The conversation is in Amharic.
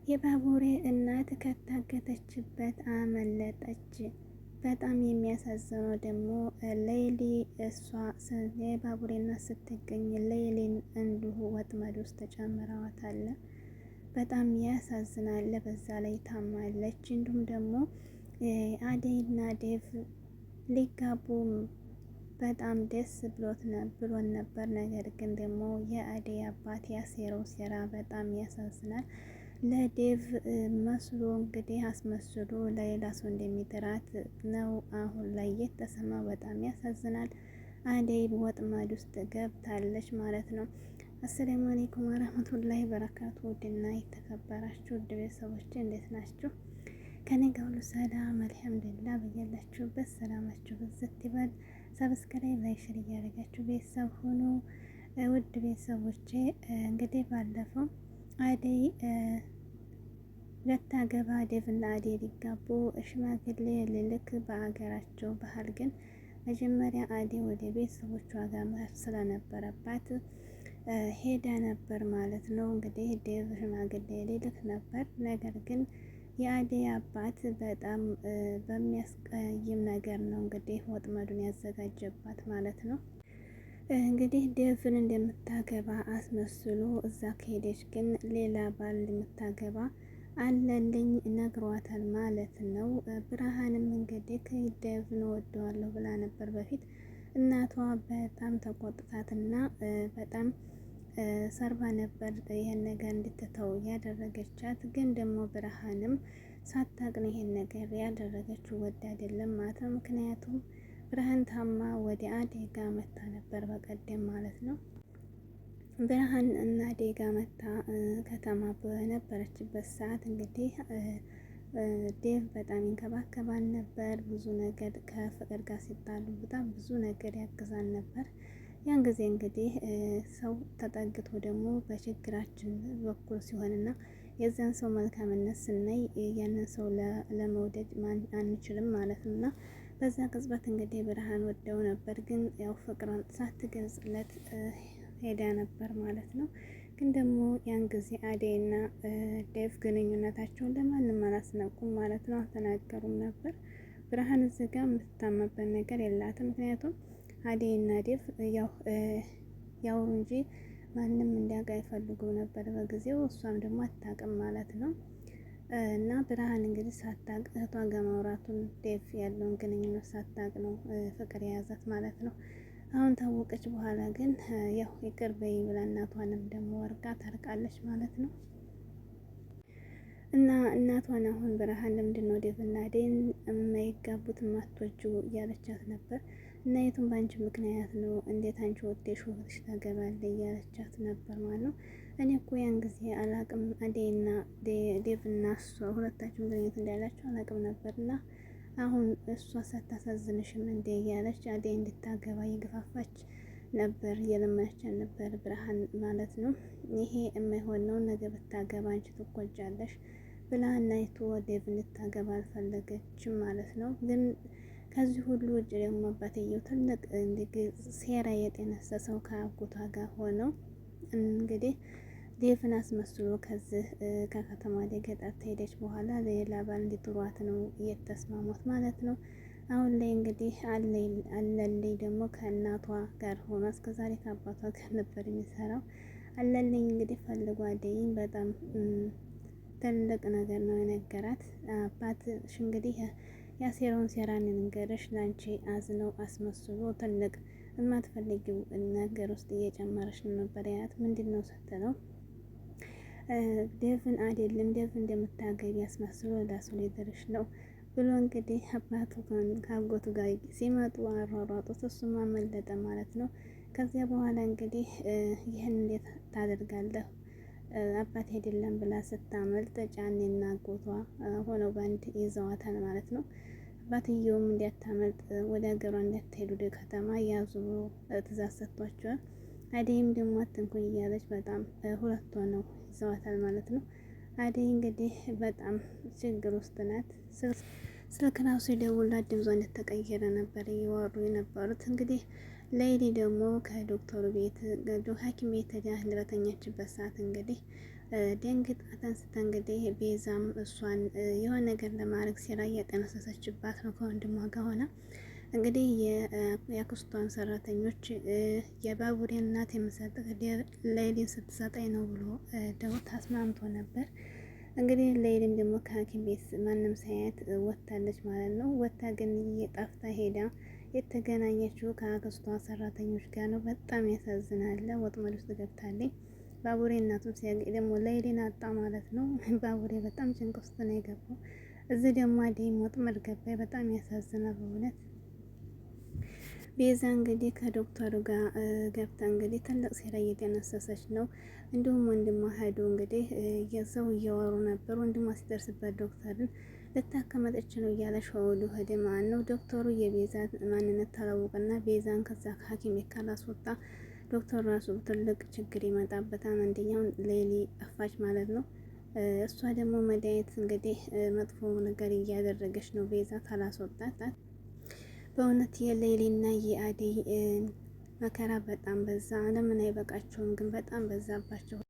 የባቡሬ እናት ከታገተችበት አመለጠች። በጣም የሚያሳዝነው ደግሞ ሌሊ እሷ የባቡሬ እናት ስትገኝ ሌሊን እንዲሁ ወጥመድ ውስጥ ተጨምረዋታል። በጣም ያሳዝናል። በዛ ላይ ታማለች። እንዲሁም ደግሞ አደይና ዴቭ ሊጋቡ በጣም ደስ ብሎን ነበር። ነገር ግን ደግሞ የአደይ አባት ያሴረው ሴራ በጣም ያሳዝናል። ለዴቭ መስሎ እንግዲህ አስመስሎ ለሌላ ሰው እንደሚጥራት ነው አሁን ላይ የተሰማ። በጣም ያሳዝናል። አደይ ወጥመድ ውስጥ ገብታለች ማለት ነው። አሰላሙ አለይኩም ወራህመቱላሂ ወበረካቱ። ውድና የተከበራችሁ ውድ ቤተሰቦች እንዴት ናችሁ? ከኔ ጋር ሁሉ ሰላም አልሐምዱሊላህ። በያላችሁበት ሰላማችሁ ብዝት ይበል። ሰብስክራይብ ላይ ሼር እያደረጋችሁ ቤተሰብ ሆኖ ውድ ቤተሰቦቼ እንግዲህ ባለፈው አደይ ልታገባ ዴቭና አደይ ሊጋቡ ሽማግሌ ልልክ በሀገራቸው ባህል ግን መጀመሪያ አደይ ወደ ቤተሰቦቿ ጋር መሄድ ስለነበረባት ሄዳ ነበር ማለት ነው። እንግዲህ ዴቭ ሽማግሌ ሊልክ ነበር። ነገር ግን የአደይ አባት በጣም በሚያስቀይም ነገር ነው እንግዲህ ወጥመዱን ያዘጋጀባት ማለት ነው። እንግዲህ ዴቭን እንደምታገባ አስመስሎ እዛ ከሄደች ግን ሌላ ባል እንደምታገባ አለልኝ ነግሯታል ማለት ነው። ብርሃንም እንግዲህ ዴቭን እወደዋለሁ ብላ ነበር በፊት። እናቷ በጣም ተቆጥታትና በጣም ሰርባ ነበር ይሄን ነገር እንድትተው ያደረገቻት። ግን ደግሞ ብርሃንም ሳታቅ ነው ይሄን ነገር ያደረገችው፣ ወድ አይደለም ማለት ነው። ምክንያቱም ብርሃን ታማ ወደ አደይ ጋ መታ ነበር በቀደም ማለት ነው። ብርሃን እና አደይ ጋ መታ ከተማ በነበረችበት ሰዓት እንግዲህ ዴቭ በጣም ይንከባከባን ነበር። ብዙ ነገር ከፍቅር ጋር ሲጣሉ በጣም ብዙ ነገር ያግዛን ነበር። ያን ጊዜ እንግዲህ ሰው ተጠግቶ ደግሞ በችግራችን በኩል ሲሆንና የዛን ሰው መልካምነት ስናይ ያንን ሰው ለመውደድ አንችልም ማለት ነው። እና በዛ ቅጽበት እንግዲህ ብርሃን ወደው ነበር፣ ግን ያው ፍቅሯን ሳትገልጽለት ሄዳ ነበር ማለት ነው። ግን ደግሞ ያን ጊዜ አደይና ዴቭ ግንኙነታቸውን ለማንም አላስነቁም ማለት ነው፣ አልተናገሩም ነበር። ብርሃን እዚህ ጋር የምትታመበት ነገር የላትም። ምክንያቱም አደይና ዴቭ ያው እንጂ ማንም እንዲያውቅ አይፈልጉም ነበር በጊዜው። እሷም ደግሞ አታውቅም ማለት ነው። እና ብርሃን እንግዲህ ሳታውቅ እህቷ ጋር ማውራቱን ዴቭ ያለውን ግንኙነት ሳታውቅ ነው ፍቅር የያዛት ማለት ነው። አሁን ታወቀች በኋላ ግን ያው ይቅር በይ ብላ እናቷንም ደግሞ ወርቃ ታርቃለች ማለት ነው። እና እናቷን አሁን ብርሃን ለምንድነው ዴቭና አደይን የማይጋቡት የማትወጂው እያለቻት ነበር። እና የቱም በአንቺ ምክንያት ነው፣ እንዴት አንቺ ወደሽ ወጥሽ ታገባለች እያለቻት ነበር ማለት ነው። እኔ እኮ ያን ጊዜ አላቅም አደይና ዴቭና እሷ ሁለታችሁም ግንኙነት እንዳላቸው አላቅም ነበር። እና አሁን እሷ ሳታሳዝንሽም እንዴ እያለች አደይ እንድታገባ እየገፋፋች ነበር፣ እየለመነቻት ነበር ብርሃን ማለት ነው። ይሄ የማይሆነውን ነገር ብታገባ አንቺ ትቆጫለሽ ብላ እናይቱ ዴቭ እንድታገባ አልፈለገችም ማለት ነው። ግን ከዚህ ሁሉ ውጭ ደግሞ አባትየው ትልቅ ሴራ የጠነሰሰው ከአጎቷ ጋር ሆነው እንግዲህ ዴቭን አስመስሎ ከዚህ ከከተማ ወደ ገጠር ከሄደች በኋላ ሌላ ባል እንዲጥሯት ነው እየተስማሙት ማለት ነው። አሁን ላይ እንግዲህ አለልኝ ደግሞ ከእናቷ ጋር ሆኖ እስከዛሬ ከአባቷ ጋር ነበር የሚሰራው። አለልኝ እንግዲህ ፈልጎ አደይን በጣም ትልቅ ነገር ነው የነገራት። አባትሽ እንግዲህ ያሴረውን ሴራን ንገረሽ ለአንቺ አዝነው አስመስሎ ትልቅ የማትፈልጊው ነገር ውስጥ እየጨመረሽ ነበር ያት። ምንድን ነው ስትለው ዴቭን አይደለም ዴቭ እንደምታገቢ ያስመስሎ ራሱ ሊደርሽ ነው ብሎ እንግዲህ አባቱ ከአጎቱ ጋር ሲመጡ አሯሯጡት። እሱም አመለጠ ማለት ነው። ከዚያ በኋላ እንግዲህ ይህን እንዴት ታደርጋለህ አባት አይደለም ብላ ስታመልጥ ጫኔና አጎቷ ሆነው ባንድ ይዘዋታል ማለት ነው። አባትየውም እንዲያታመልጥ ወደ ሀገሯ እንዲያትሄዱ ወደ ከተማ ያዙ ትእዛዝ ሰጥቷቸዋል። አደይም ደግሞ አትንኩኝ እያለች በጣም ሁለቷ ነው ይዘዋታል ማለት ነው። አደይ እንግዲህ በጣም ችግር ውስጥ ናት። ስልክ ራሱ የደውላት ድምጿ እንደተቀየረ ነበር እየወሩ የነበሩት። እንግዲህ ሌሊ ደግሞ ከዶክተሩ ቤት ሐኪም ቤት ሄዳ በተኛችበት ሰዓት እንግዲህ ደንግጣ ተንስታ እንግዲህ ቤዛም እሷን የሆነ ነገር ለማድረግ ሴራ እያጠነሰሰችባት ነው ከወንድሟ ጋር ሆና እንግዲህ የአክስቷን ሰራተኞች የባቡሬ እናት የምሰጥህ ሌሊን ስትሰጠኝ ነው ብሎ ደው ተስማምቶ ነበር። እንግዲህ ሌሊም ደግሞ ከሐኪም ቤት ማንም ሳያት ወጥታለች ማለት ነው። ወጥታ ግን እየጠፍታ ሄዳ የተገናኘችው ከአክስቷ ሰራተኞች ጋር ነው። በጣም ያሳዝናል። ወጥመድ ውስጥ ገብታለች። ባቡሬ እናቱም ሲያገኝ ደግሞ ሌሊን አጣ ማለት ነው። ባቡሬ በጣም ጭንቅ ውስጥ ነው የገባው። እዚህ ደግሞ አደይም ወጥመድ ገባች። በጣም ያሳዝናል በእውነት። ቤዛ እንግዲህ ከዶክተሩ ጋር ገብታ እንግዲህ ትልቅ ሴራ እየተነሰሰች ነው። እንዲሁም ወንድሟ ሄዶ እንግዲህ የሰው እያወሩ ነበር። ወንድሟ ሲደርስበት ዶክተርን ልታከመጠች ነው እያለ ሸወዱ ሄደ ማለት ነው። ዶክተሩ የቤዛ ማንነት ታላወቀና ቤዛን ከዛ ከሐኪም ቤት ካላስወጣ ዶክተር ራሱ ትልቅ ችግር ይመጣበታል። አንደኛውን ሌሊ ጠፋች ማለት ነው። እሷ ደግሞ መድኃኒት እንግዲህ መጥፎ ነገር እያደረገች ነው ቤዛ ካላስወጣት። በእውነት የሌሊና የአደይ መከራ በጣም በዛ። ለምን አይበቃቸውም ግን በጣም በዛባቸው።